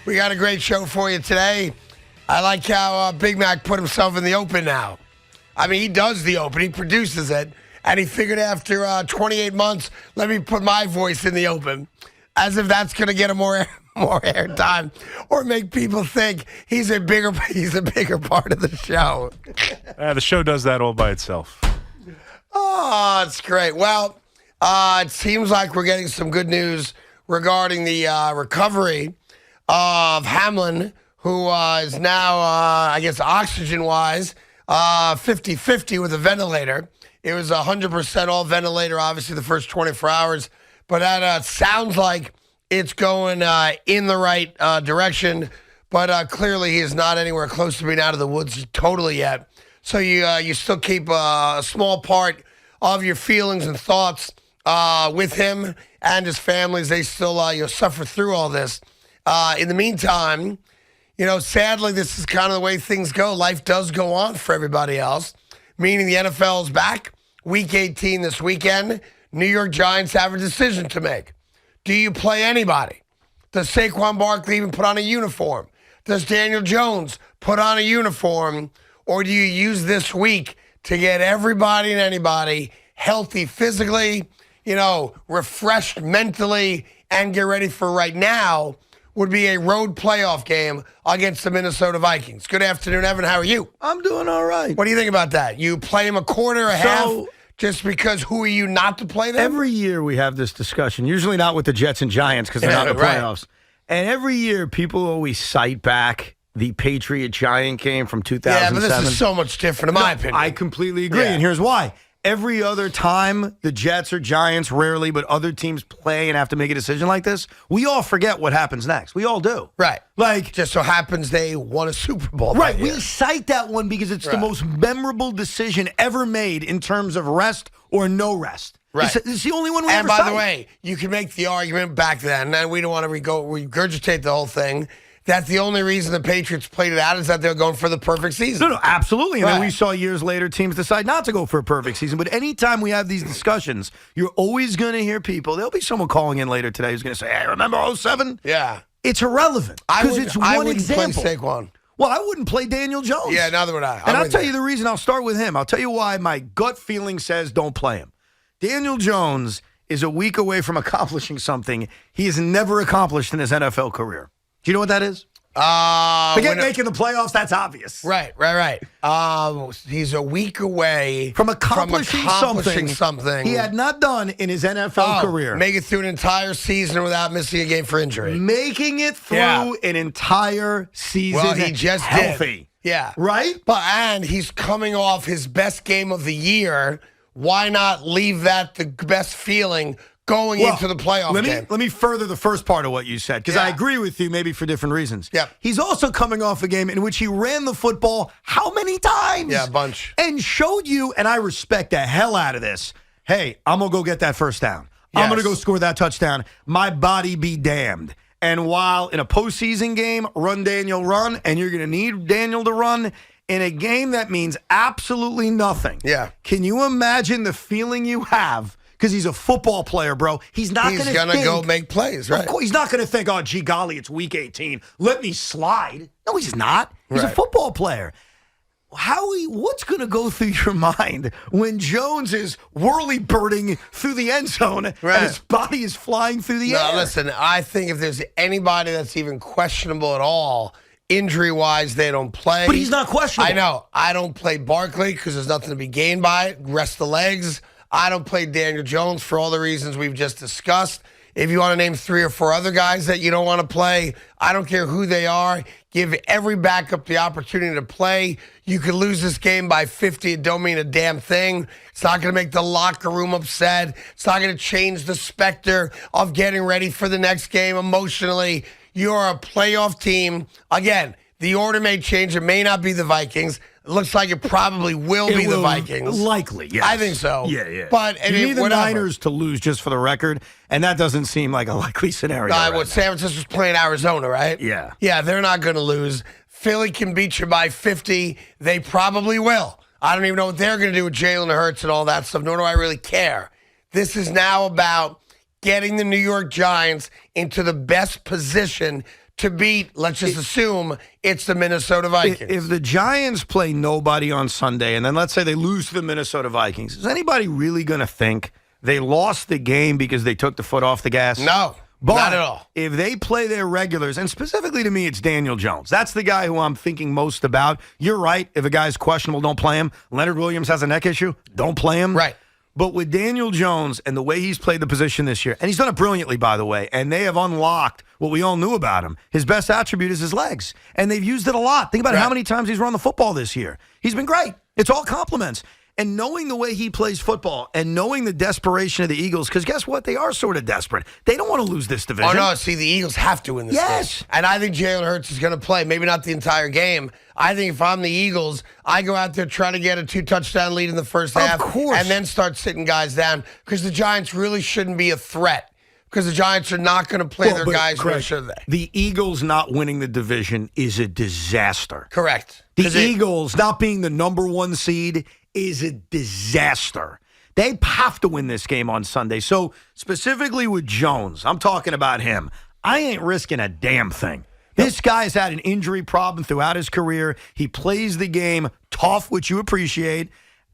We got a great show for you today. I like how Big Mac put himself in the open now. I mean, he does the open. He produces it. And he figured after 28 months, let me put my voice in the open. As if that's going to get him more airtime or make people think he's a bigger part of the show. The show does that all by itself. Oh, it's great. Well, it seems like we're getting some good news regarding the recovery of Hamlin, who is now, I guess, oxygen-wise, 50-50 with a ventilator. It was 100% all ventilator, obviously, the first 24 hours. But that sounds like it's going in the right direction. But clearly, he is not anywhere close to being out of the woods totally yet. So you still keep a small part of your feelings and thoughts with him and his family as they still suffer through all this. In the meantime, sadly, this is kind of the way things go. Life does go on for everybody else, meaning the NFL is back. Week 18 this weekend. New York Giants have a decision to make. Do you play anybody? Does Saquon Barkley even put on a uniform? Does Daniel Jones put on a uniform? Or do you use this week to get everybody and anybody healthy physically, refreshed mentally, and get ready for right now would be a road playoff game against the Minnesota Vikings. Good afternoon, Evan. How are you? I'm doing all right. What do you think about that? You play him a quarter, a half, just because who are you not to play them? Every year we have this discussion, usually not with the Jets and Giants because they're not in the playoffs. Right. And every year people always cite back the Patriot-Giant game from 2007. Yeah, but this is so much different in my opinion. I completely agree, and here's why. Every other time the Jets or Giants, rarely, but other teams play and have to make a decision like this, we all forget what happens next. We all do. Right. Like, just so happens they won a Super Bowl. Right. We cite that one because it's the most memorable decision ever made in terms of rest or no rest. Right. It's the only one we ever cite. And by the way, you can make the argument back then, and we don't want to regurgitate the whole thing, that the only reason the Patriots played it out is that they're going for the perfect season. No, absolutely. And then we saw years later teams decide not to go for a perfect season. But anytime we have these discussions, you're always going to hear people. There'll be someone calling in later today who's going to say, hey, remember 07? Yeah. It's irrelevant because it's one example. Play Saquon. Well, I wouldn't play Daniel Jones. Yeah, neither would I. And I'll tell you the reason. I'll start with him. I'll tell you why my gut feeling says don't play him. Daniel Jones is a week away from accomplishing something he has never accomplished in his NFL career. Do you know what that is? Forget making the playoffs. That's obvious. Right. He's a week away from accomplishing something he had not done in his NFL career. Make it through an entire season without missing a game for injury. Making it through an entire season. Well, he just healthy. Did. Yeah. Right? And he's coming off his best game of the year. Why not leave that the best feeling going into the playoff game? Let me further the first part of what you said, because I agree with you, maybe for different reasons. Yeah. He's also coming off a game in which he ran the football how many times? Yeah, a bunch. And showed you, and I respect the hell out of this, hey, I'm going to go get that first down. Yes. I'm going to go score that touchdown. My body be damned. And while in a postseason game, run, Daniel, run, and you're going to need Daniel to run, in a game that means absolutely nothing. Yeah. Can you imagine the feeling you have? Because he's a football player, bro. He's not going to think. He's going to go make plays, right? Of course, he's not going to think, oh, gee golly, it's week 18. Let me slide. No, he's not. He's a football player. What's going to go through your mind when Jones is whirly-birding through the end zone and his body is flying through the air? No, listen, I think if there's anybody that's even questionable at all, injury-wise, they don't play. But he's not questionable. I know. I don't play Barkley because there's nothing to be gained by it. Rest the legs. I don't play Daniel Jones for all the reasons we've just discussed. If you want to name 3 or 4 other guys that you don't want to play, I don't care who they are. Give every backup the opportunity to play. You could lose this game by 50. It don't mean a damn thing. It's not going to make the locker room upset. It's not going to change the specter of getting ready for the next game emotionally. You're a playoff team. Again, the order may change. It may not be the Vikings. It looks like it probably will be the Vikings. Likely, yes. I think so. Yeah. But you need the Niners to lose, just for the record, and that doesn't seem like a likely scenario. San Francisco's playing Arizona, right? Yeah. Yeah, they're not going to lose. Philly can beat you by 50. They probably will. I don't even know what they're going to do with Jalen Hurts and all that stuff, nor do I really care. This is now about getting the New York Giants into the best position to beat, let's just assume, it's the Minnesota Vikings. If the Giants play nobody on Sunday, and then let's say they lose to the Minnesota Vikings, is anybody really going to think they lost the game because they took the foot off the gas? No, but not at all. If they play their regulars, and specifically to me, it's Daniel Jones. That's the guy who I'm thinking most about. You're right. If a guy's questionable, don't play him. Leonard Williams has a neck issue. Don't play him. Right. But with Daniel Jones and the way he's played the position this year, and he's done it brilliantly, by the way, and they have unlocked what we all knew about him. His best attribute is his legs, and they've used it a lot. Think about how many times he's run the football this year. He's been great. It's all compliments. And knowing the way he plays football and knowing the desperation of the Eagles, because guess what? They are sort of desperate. They don't want to lose this division. Oh, no. See, the Eagles have to win this game. And I think Jalen Hurts is going to play. Maybe not the entire game. I think if I'm the Eagles, I go out there trying to get a 2-touchdown lead in the first half. Of course. And then start sitting guys down because the Giants really shouldn't be a threat because the Giants are not going to play their guys, correct. should they? The Eagles not winning the division is a disaster. Correct. The Eagles not being the number one seed is a disaster. They have to win this game on Sunday. So specifically with Jones, I'm talking about him. I ain't risking a damn thing. This guy's had an injury problem throughout his career. He plays the game tough, which you appreciate.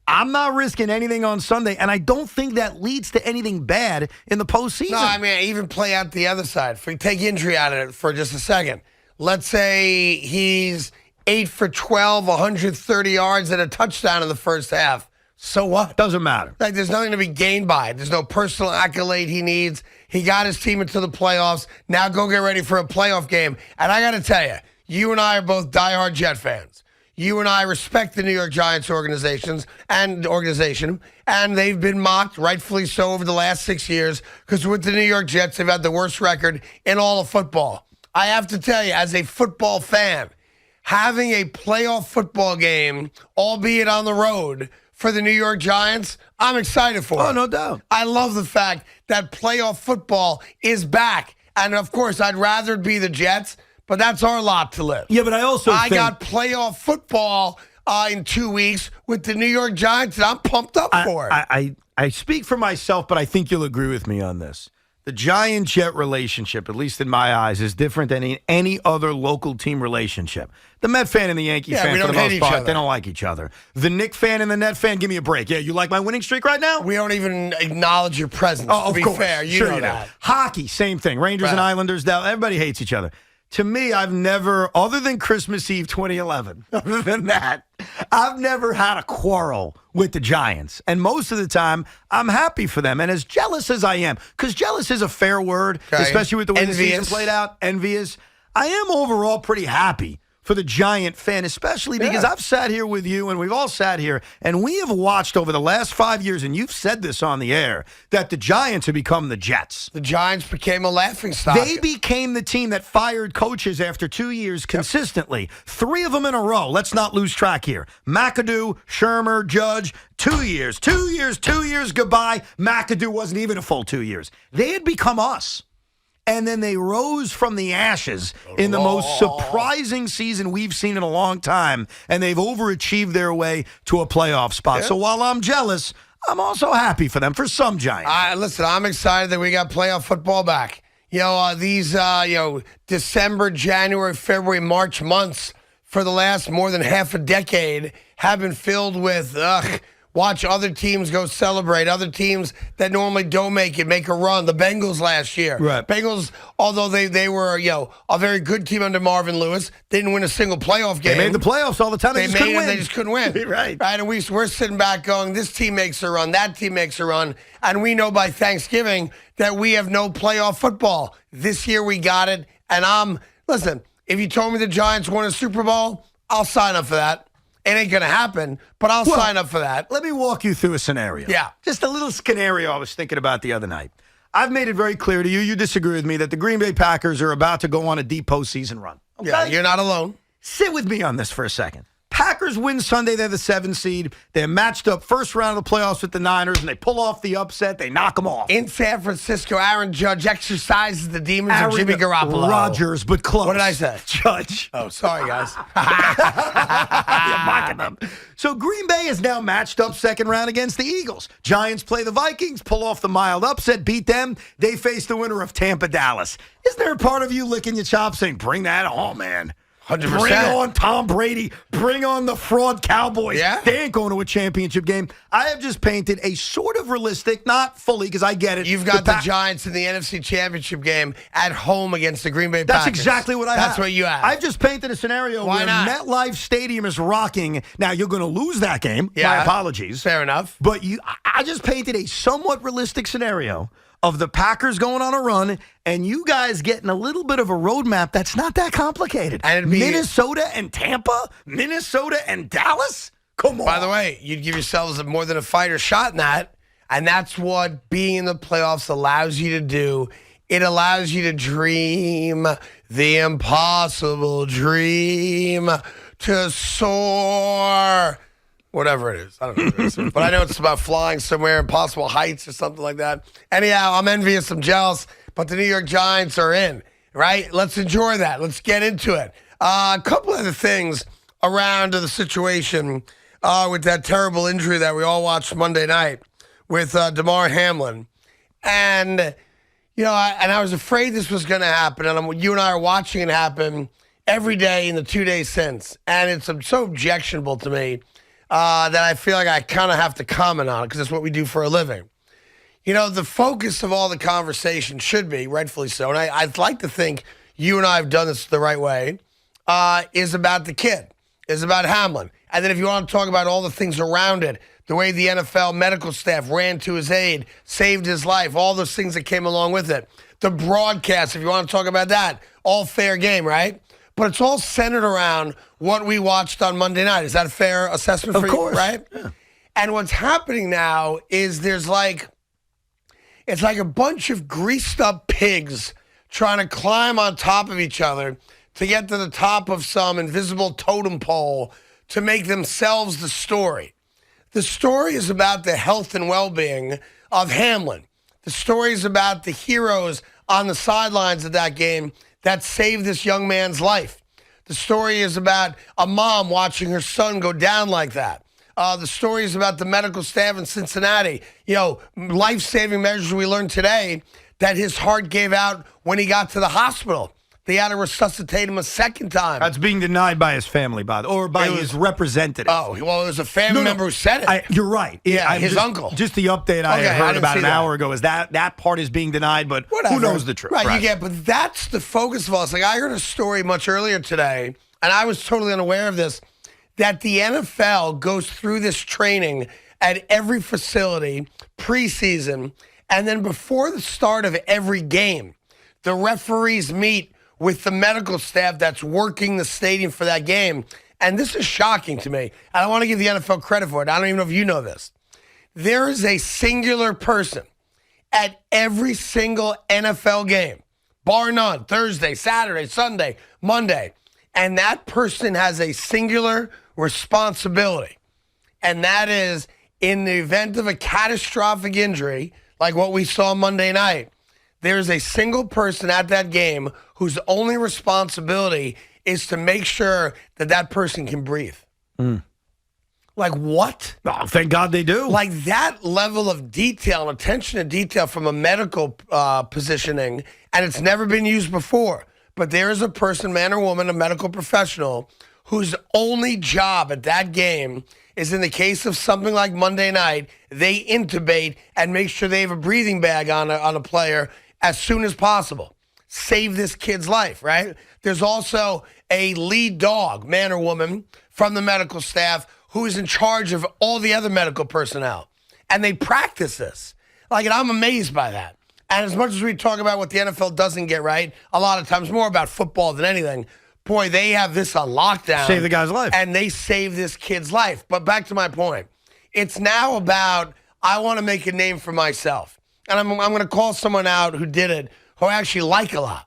I'm not risking anything on Sunday, and I don't think that leads to anything bad in the postseason. No, I mean, even play out the other side. If we take injury out of it for just a second. Let's say he's 8 for 12, 130 yards and a touchdown in the first half. So what? Doesn't matter. Like, there's nothing to be gained by it. There's no personal accolade he needs. He got his team into the playoffs. Now go get ready for a playoff game. And I got to tell you, you and I are both diehard Jet fans. You and I respect the New York Giants organization, and they've been mocked, rightfully so, over the last 6 years because with the New York Jets, they've had the worst record in all of football. I have to tell you, as a football fan, having a playoff football game, albeit on the road, for the New York Giants, I'm excited for it. Oh, no doubt. I love the fact that playoff football is back. And, of course, I'd rather it be the Jets, but that's our lot to live. Yeah, but I got playoff football in 2 weeks with the New York Giants, and I'm pumped up for it. I speak for myself, but I think you'll agree with me on this. The Giant-Jet relationship, at least in my eyes, is different than any other local team relationship. The Met fan and the Yankee fan, for the most part, they don't like each other. The Knick fan and the Net fan, give me a break. Yeah, you like my winning streak right now? We don't even acknowledge your presence, to be fair. You know that. Hockey, same thing. Rangers and Islanders, everybody hates each other. To me, I've never, other than Christmas Eve 2011, other than that, I've never had a quarrel with the Giants. And most of the time, I'm happy for them. And as jealous as I am, because jealous is a fair word, especially with the way the season played out, envious, I am overall pretty happy for the Giant fan, especially because I've sat here with you, and we've all sat here, and we have watched over the last 5 years, and you've said this on the air, that the Giants have become the Jets. The Giants became a laughingstock. They became the team that fired coaches after 2 years consistently. 3 of them in a row. Let's not lose track here. McAdoo, Shermer, Judge, 2 years. 2 years, 2 years, goodbye. McAdoo wasn't even a full 2 years. They had become us. And then they rose from the ashes in the most surprising season we've seen in a long time. And they've overachieved their way to a playoff spot. So while I'm jealous, I'm also happy for them, for some Giants. Listen, I'm excited that we got playoff football back. These December, January, February, March months for the last more than half a decade have been filled with, watch other teams go celebrate. Other teams that normally don't make it, make a run. The Bengals last year. Right. Bengals, although they were, a very good team under Marvin Lewis, didn't win a single playoff game. They made the playoffs all the time. They just couldn't win. Right. And we're sitting back going, this team makes a run, that team makes a run. And we know by Thanksgiving that we have no playoff football. This year we got it. And listen, if you told me the Giants won a Super Bowl, I'll sign up for that. It ain't going to happen, but I'll sign up for that. Let me walk you through a scenario. Yeah. Just a little scenario I was thinking about the other night. I've made it very clear to you, you disagree with me, that the Green Bay Packers are about to go on a deep postseason run. Okay? Yeah, you're not alone. Sit with me on this for a second. Packers win Sunday. They're the 7 seed. They're matched up first round of the playoffs with the Niners, and they pull off the upset. They knock them off. In San Francisco, Aaron Judge exercises the demons of Jimmy Garoppolo. Rodgers, but close. What did I say? Judge. Oh, sorry, guys. You're mocking them. So Green Bay is now matched up second round against the Eagles. Giants play the Vikings, pull off the mild upset, beat them. They face the winner of Tampa, Dallas. Isn't there a part of you licking your chops saying, bring that on, man? 100%. Bring on Tom Brady. Bring on the fraud Cowboys. Yeah. They ain't going to a championship game. I have just painted a sort of realistic, not fully because I get it. You've got the Giants in the NFC Championship game at home against the Green Bay Packers. That's exactly what I have. That's what you have. I've just painted a scenario Why where not? MetLife Stadium is rocking. Now, you're going to lose that game. Yeah. My apologies. Fair enough. But I just painted a somewhat realistic scenario of the Packers going on a run and you guys getting a little bit of a roadmap that's not that complicated. And it'd be Minnesota and Tampa? Minnesota and Dallas? Come on. By the way, you'd give yourselves more than a fighter shot in that, and that's what being in the playoffs allows you to do. It allows you to dream the impossible dream, to soar. Whatever it is. I don't know what it is. But I know it's about flying somewhere, impossible heights or something like that. Anyhow, I'm envious, I'm jealous, but the New York Giants are in, right? Let's enjoy that. Let's get into it. A couple other things around the situation with that terrible injury that we all watched Monday night with DeMar Hamlin. And, you know, I was afraid this was going to happen, and you and I are watching it happen every day in the 2 days since. And it's so objectionable to me that I feel like I kind of have to comment on it because it's what we do for a living. You know, the focus of all the conversation should be, rightfully so, and I'd like to think you and I have done this the right way, is about the kid, is about Hamlin. And then if you want to talk about all the things around it, the way the NFL medical staff ran to his aid, saved his life, all those things that came along with it. The broadcast, if you want to talk about that, all fair game, right? But it's all centered around what we watched on Monday night. Is that a fair assessment for you, right? Yeah. And what's happening now is it's like a bunch of greased up pigs trying to climb on top of each other to get to the top of some invisible totem pole to make themselves the story. The story is about the health and well-being of Hamlin. The story is about the heroes on the sidelines of that game that saved this young man's life. The story is about a mom watching her son go down like that. The story is about the medical staff in Cincinnati. You know, life-saving measures we learned today that his heart gave out when he got to the hospital. They had to resuscitate him a second time. That's being denied by his family, or by his representative. Oh, well, it was a family member who said it. You're right. Yeah, his uncle. Just the update I heard about an hour ago is that part is being denied, but who knows the truth? Right, you get, but that's the focus of all this. Like, I heard a story much earlier today, and I was totally unaware of this, that the NFL goes through this training at every facility preseason, and then before the start of every game, the referees meet with the medical staff that's working the stadium for that game. And this is shocking to me. And I want to give the NFL credit for it. I don't even know if you know this. There is a singular person at every single NFL game, bar none, Thursday, Saturday, Sunday, Monday. And that person has a singular responsibility. And that is, in the event of a catastrophic injury, like what we saw Monday night, there's a single person at that game whose only responsibility is to make sure that that person can breathe. Like, what? Oh, thank God they do. Like, that level of detail and attention to detail from a medical positioning, and it's never been used before. But there is a person, man or woman, a medical professional, whose only job at that game is, in the case of something like Monday night, they intubate and make sure they have a breathing bag on a player as soon as possible. Save this kid's life, right? There's also a lead dog, man or woman, from the medical staff who is in charge of all the other medical personnel. And they practice this. Like, and I'm amazed by that. And as much as we talk about what the NFL doesn't get right, a lot of times more about football than anything, boy, they have this on lockdown. Save the guy's life. And they save this kid's life. But back to my point. It's now about, I want to make a name for myself. And I'm going to call someone out who did it, who I actually like a lot.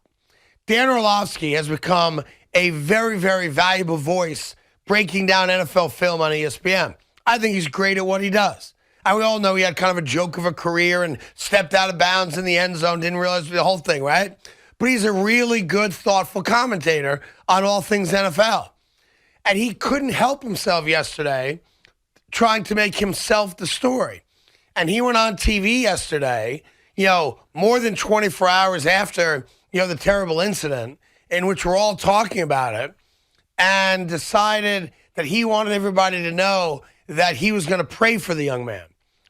Dan Orlovsky has become a very, very valuable voice breaking down NFL film on ESPN. I think he's great at what he does. And we all know he had kind of a joke of a career and stepped out of bounds in the end zone, didn't realize the whole thing, right? But he's a really good, thoughtful commentator on all things NFL. And he couldn't help himself yesterday trying to make himself the story. And he went on TV yesterday, more than 24 hours after, the terrible incident in which we're all talking about it, and decided that he wanted everybody to know that he was going to pray for the young man.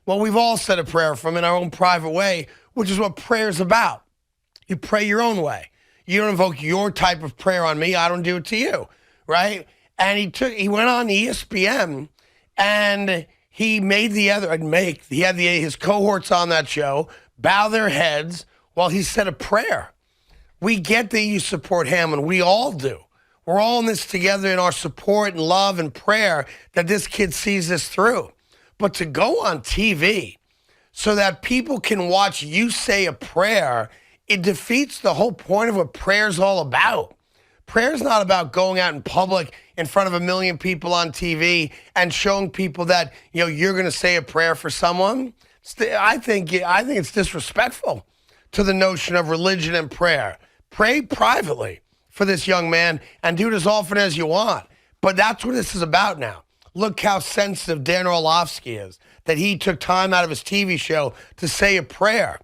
Well, we've all said a prayer for him in our own private way, which is what prayer's about. You pray your own way. You don't invoke your type of prayer on me. I don't do it to you, right? And he went on ESPN and he made he had his cohorts on that show bow their heads while he said a prayer. We get that you support Hamlin. We all do. We're all in this together in our support and love and prayer that this kid sees this through. But to go on TV so that people can watch you say a prayer, it defeats the whole point of what prayer's all about. Prayer's not about going out in public in front of 1 million people on TV and showing people that you're going to say a prayer for someone. I think it's disrespectful to the notion of religion and prayer. Pray privately for this young man and do it as often as you want. But that's what this is about now. Look how sensitive Dan Orlovsky is, that he took time out of his TV show to say a prayer.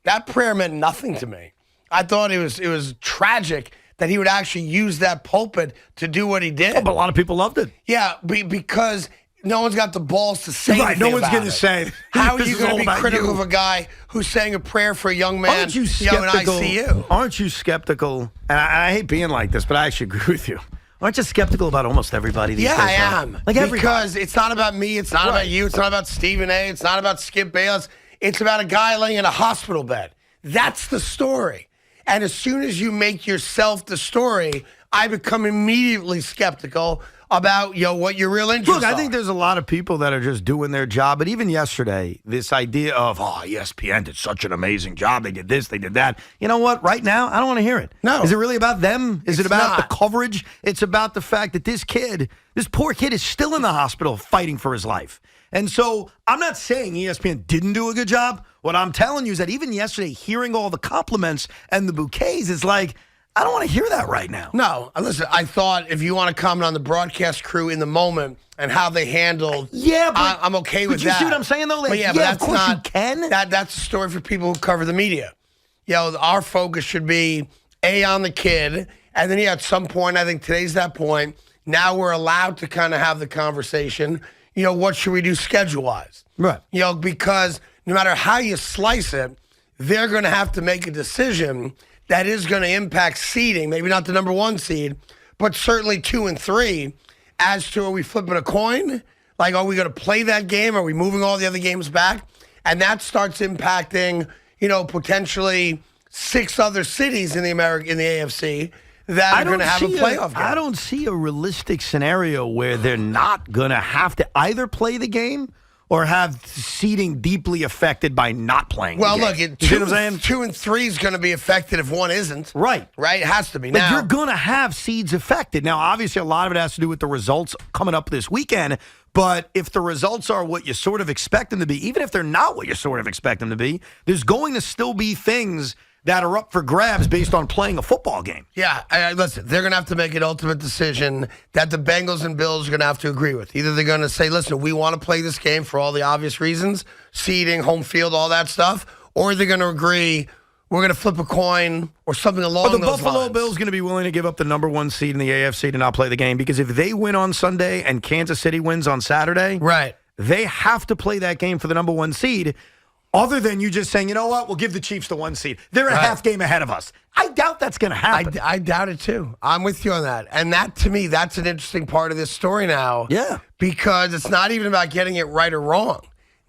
That prayer meant nothing to me. I thought it was tragic that he would actually use that pulpit to do what he did. Oh, but a lot of people loved it. Yeah, because no one's got the balls to say anything no one's going to say. How are you going to be critical of a guy who's saying a prayer for a young man Aren't you skeptical? in ICU? Aren't you skeptical? And I hate being like this, but I actually agree with you. Aren't you skeptical about almost everybody these days? Yeah, I am. Because it's not about me. It's not Right. about you. It's not about Stephen A. It's not about Skip Bayless. It's about a guy laying in a hospital bed. That's the story. And as soon as you make yourself the story, I become immediately skeptical about what your real interests Look, I are. think there's a lot of people that are just doing their job. But even yesterday, this idea of, ESPN did such an amazing job. They did this, they did that. You know what? Right now, I don't want to hear it. No. Is it really about them? Is it about not. the coverage? It's about the fact that this poor kid is still in the hospital fighting for his life. And so I'm not saying ESPN didn't do a good job. What I'm telling you is that even yesterday, hearing all the compliments and the bouquets is like, I don't want to hear that right now. No, listen, I thought if you want to comment on the broadcast crew in the moment and how they handled, Yeah, but I'm okay with But you that. see what I'm saying, though? Like, But yeah, that's of course not, you can. That's a story for people who cover the media. Our focus should be, on the kid, and then at some point, I think today's that point, now we're allowed to kind of have the conversation, what should we do schedule-wise? Right. Because no matter how you slice it, they're going to have to make a decision that is going to impact seeding, maybe not the number 1 seed, but certainly 2 and 3, as to are we flipping a coin? Like, are we going to play that game? Are we moving all the other games back? And that starts impacting, potentially 6 other cities in the AFC that are going to have a playoff game. I don't see a realistic scenario where they're not going to have to either play the game or have seeding deeply affected by not playing Well, the look, game. You know what I'm saying? 2 and 3 is going to be affected if one isn't. Right. Right? It has to be. But Now, you're going to have seeds affected. Now, obviously, a lot of it has to do with the results coming up this weekend. But if the results are what you sort of expect them to be, even if they're not what you sort of expect them to be, there's going to still be things that are up for grabs based on playing a football game. Yeah, listen, they're going to have to make an ultimate decision that the Bengals and Bills are going to have to agree with. Either they're going to say, listen, we want to play this game for all the obvious reasons, seeding, home field, all that stuff, or they're going to agree we're going to flip a coin or something along those lines. But the Buffalo Bills going to be willing to give up the number 1 seed in the AFC to not play the game because if they win on Sunday and Kansas City wins on Saturday, right, they have to play that game for the number 1 seed. Other than you just saying, you know what, we'll give the Chiefs the 1 seed. They're a half game ahead of us. I doubt that's going to happen. I doubt it too. I'm with you on that. And that, to me, that's an interesting part of this story now. Yeah. Because it's not even about getting it right or wrong.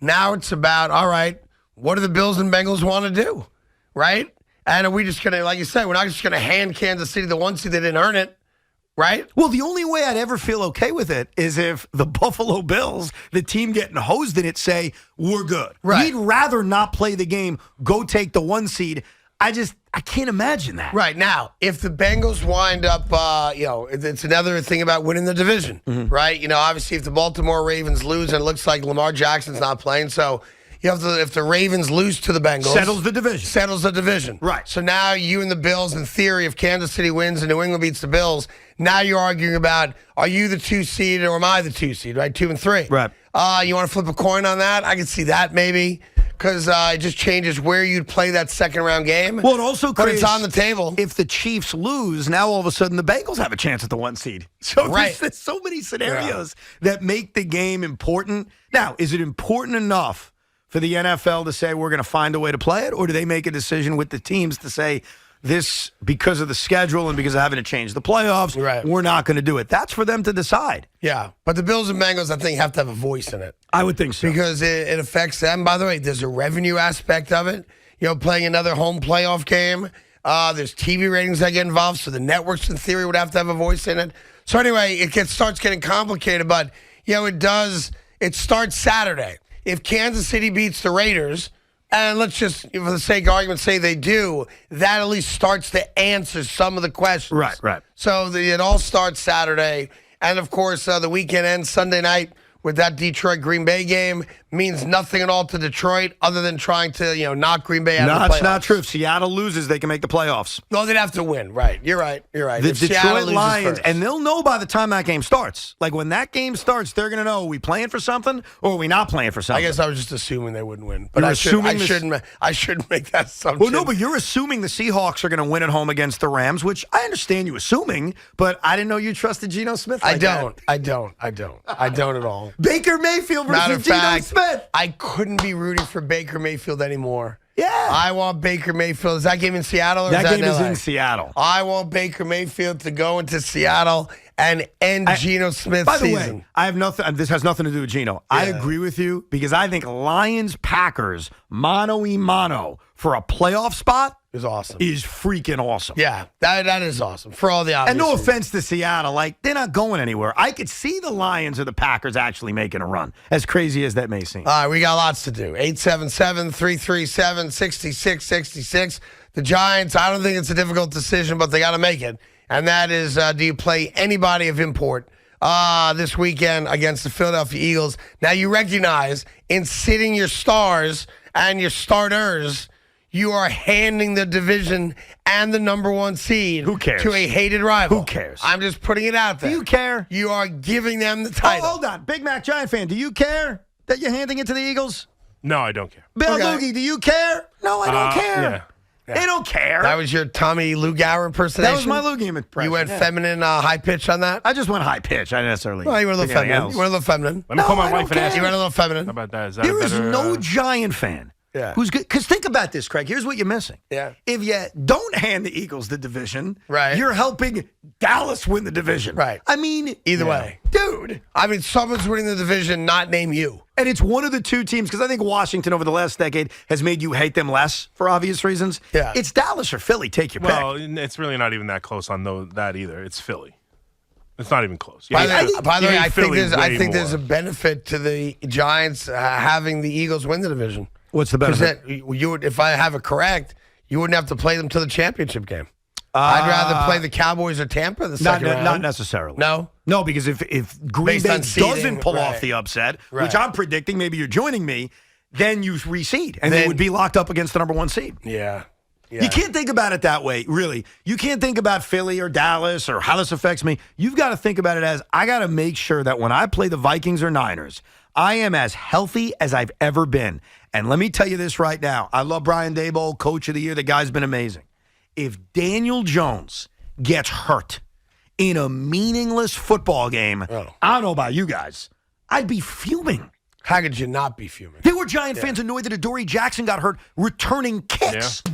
Now it's about, all right, what do the Bills and Bengals want to do? Right? And are we just going to, like you said, we're not just going to hand Kansas City the 1 seed. They didn't earn it. Right? Well, the only way I'd ever feel okay with it is if the Buffalo Bills, the team getting hosed in it, say, we're good. Right. We'd rather not play the game, go take the 1 seed. I can't imagine that. Right. Now, if the Bengals wind up, it's another thing about winning the division, right? Obviously, if the Baltimore Ravens lose and it looks like Lamar Jackson's not playing, so if the Ravens lose to the Bengals. Settles the division. Settles the division. Right. So now you and the Bills, in theory, if Kansas City wins and New England beats the Bills, now you're arguing about, are you the 2 seed or am I the 2 seed, right? 2 and 3. Right. You want to flip a coin on that? I can see that maybe. Because it just changes where you'd play that second-round game. Well, it also creates, but it's on the table. If the Chiefs lose, now all of a sudden the Bengals have a chance at the 1 seed. So there's so many scenarios that make the game important. Now, is it important enough for the NFL to say we're going to find a way to play it, or do they make a decision with the teams to say this, because of the schedule and because of having to change the playoffs, we're not going to do it? That's for them to decide. Yeah, but the Bills and Bengals, I think, have to have a voice in it. I would think so. Because it affects them. By the way, there's a revenue aspect of it. Playing another home playoff game. There's TV ratings that get involved, so the networks, in theory, would have to have a voice in it. So anyway, starts getting complicated, but, it does. It starts Saturday. If Kansas City beats the Raiders, and let's just, for the sake of argument, say they do, that at least starts to answer some of the questions. Right. So it all starts Saturday. And, of course, the weekend ends Sunday night with that Detroit-Green Bay game. Means nothing at all to Detroit other than trying to, knock Green Bay out of the playoffs. No, it's not true. If Seattle loses, they can make the playoffs. No, they'd have to win. Right. You're right. The Detroit Lions, and they'll know by the time that game starts. Like, when that game starts, they're going to know, are we playing for something or are we not playing for something? I guess I was just assuming they wouldn't win. But I shouldn't make that assumption. Well, no, but you're assuming the Seahawks are going to win at home against the Rams, which I understand you assuming, but I didn't know you trusted Geno Smith like that. I don't at all. Baker Mayfield versus Geno Smith. I couldn't be rooting for Baker Mayfield anymore. Yeah. I want Baker Mayfield. Is that game in Seattle? Or that is game in is LA? in Seattle. I want Baker Mayfield to go into Seattle and end Geno Smith's by the season. Way, I have nothing. This has nothing to do with Geno. Yeah. I agree with you because I think Lions-Packers mano-a-mano for a playoff spot is awesome. Is freaking awesome. Yeah, that is awesome for all the obvious. And no reasons. offense to Seattle, like they're not going anywhere. I could see the Lions or the Packers actually making a run, as crazy as that may seem. All right, we got lots to do. 877-337-6666. The Giants, I don't think it's a difficult decision, but they got to make it. And that is, do you play anybody of import this weekend against the Philadelphia Eagles? Now, you recognize in sitting your stars and your starters, you are handing the division and the number 1 seed Who cares? to a hated rival. Who cares? I'm just putting it out there. Do you care? You are giving them the title. Oh, hold on. Big Mac Giant fan, do you care that you're handing it to the Eagles? No, I don't care. Bill Loogie, do you care? No, I don't care. Yeah. They don't care. That was your Tommy Lou Gower impersonation? That was my Loogie impression. You went feminine, high pitch on that? I just went high pitch. I didn't necessarily. Well, you went a little feminine. Else. You went a little feminine. Let me call my wife and care. ask You went a little feminine. How about that? Is that There a is better, no Giant fan who's good. Because think about this, Craig. Here's what you're missing. Yeah. If you don't hand the Eagles the division, right, you're helping Dallas win the division. Right. I mean, either way. Dude. I mean, someone's winning the division, not name you. And it's one of the two teams, because I think Washington over the last decade has made you hate them less for obvious reasons. Yeah. It's Dallas or Philly. Take your pick. Well, it's really not even that close on that either. It's Philly. It's not even close. By the way, I think there's more. a benefit to the Giants having the Eagles win the division. What's the benefit? Because if I have it correct, you wouldn't have to play them to the championship game. I'd rather play the Cowboys or Tampa the second round. Not necessarily. No? No, because if Green Based Bay on seeding, doesn't pull off right. the upset, Right. which I'm predicting, maybe you're joining me, then you reseed, and they would be locked up against the number 1 seed. Yeah. You can't think about it that way, really. You can't think about Philly or Dallas or how this affects me. You've got to think about it as, I got to make sure that when I play the Vikings or Niners, I am as healthy as I've ever been. And let me tell you this right now. I love Brian Daboll, Coach of the Year. The guy's been amazing. If Daniel Jones gets hurt in a meaningless football game, I don't know about you guys, I'd be fuming. How could you not be fuming? There were Giant fans annoyed that Adoree Jackson got hurt returning kicks. Yeah.